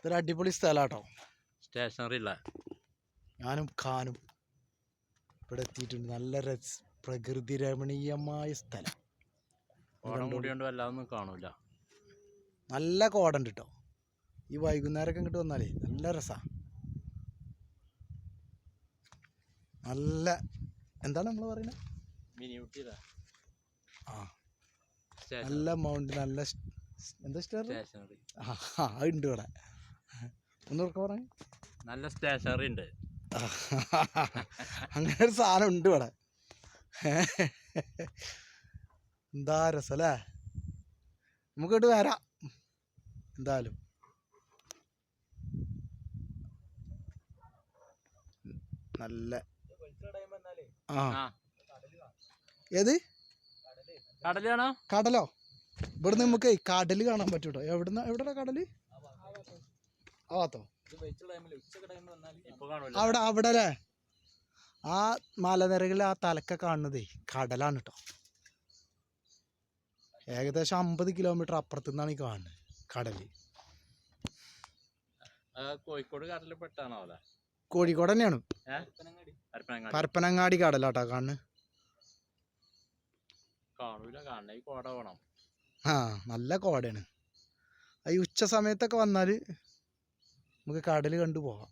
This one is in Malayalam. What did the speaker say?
ഇതൊരു അടിപൊളി സ്ഥലാട്ടോ. സ്റ്റേഷനറി ഇല്ല. ഞാനും ഖാനും ഇവിടെ എത്തിയിട്ടുണ്ട്. നല്ല പ്രകൃതി രമണീയമായ സ്ഥലം. കോടം കൂടിയോണ്ട് വല്ലാതൊന്നും കാണൂല. നല്ല കോടണ്ട് കേട്ടോ. ഈ വൈകുന്നേരമൊക്കെ ഇങ്ങോട്ട് വന്നാലേ നല്ല രസമാണ്. നല്ല എന്താണ് നമ്മൾ പറയുന്നത്, ആ നല്ല മൗണ്ട്, നല്ല എന്താ സ്റ്റേഷനറി ഉണ്ട് ഇവിടെ. ഒന്നുറക്കെ പറഞ്ഞു. നല്ല സ്റ്റേഷനറി ഉണ്ട്. അങ്ങനെ ഒരു സാധനം ഉണ്ട് ഇവിടെ. എന്താ രസല്ലേ. നമുക്കിട്ട് വരാം എന്തായാലും. നല്ല ഏത് കടലാണോ? കടലോ? ഇവിടെ നമുക്ക് കടല് കാണാൻ പറ്റൂട്ടോ. എവിടെടാ കടല്? ആത്തോ അവിടെ അവിടെ അല്ലേ? ആ മലനിരകളിൽ ആ തലക്ക കാണുന്നതേ കടലാണ് കേട്ടോ. ഏകദേശം 50 കിലോമീറ്റർ അപ്പുറത്തു നിന്നാണ് ഈ കാണുന്നത് കടല്. കോഴിക്കോട് കടലിൽ പെട്ടാണോ? കോഴിക്കോട് തന്നെയാണ്. പരപ്പനങ്ങാടി കടലാട്ടാ കാണുന്നത്. കാണൂല, കാണണ കോട വേണം. ആ നല്ല കോടയാണ്. ഈ ഉച്ച സമയത്തൊക്കെ വന്നാൽ നമുക്ക് കടൽ കണ്ടു പോകാം.